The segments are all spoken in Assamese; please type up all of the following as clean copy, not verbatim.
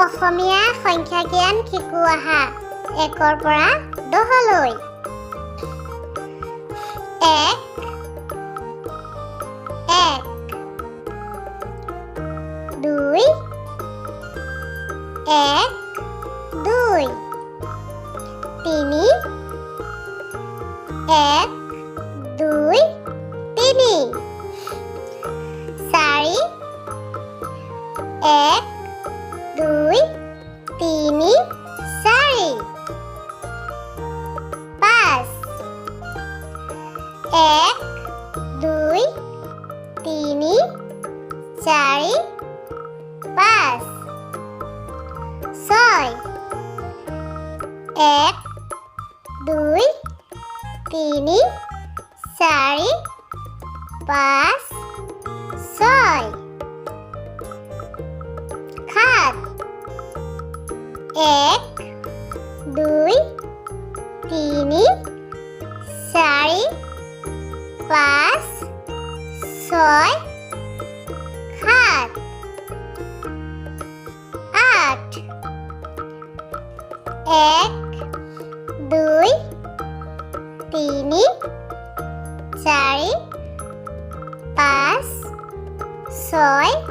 অসমীয়া সংখ্যা জ্ঞান শিকো আহা 1ৰ পৰা 10লৈ 1 2 1 2 3 1 2 3 4 1 2 3 4 5 1 2 3 4 5 6 1 2 3 4 5 6 7 1 2 3 4 5 6 7 8 1 2 3 4 5 6 7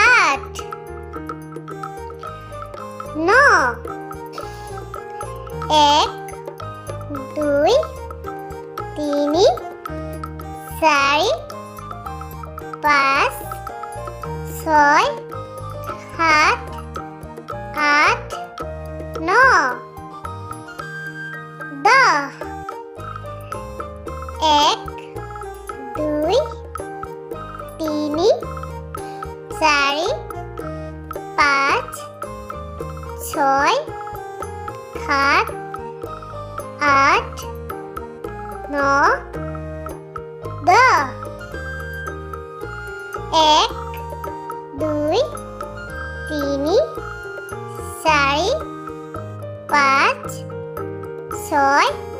8 9 1 2 3 4 5 6 7 8 9 10 1 2 3 4 5 6 7 8 9 10 1 2 3 4 5 6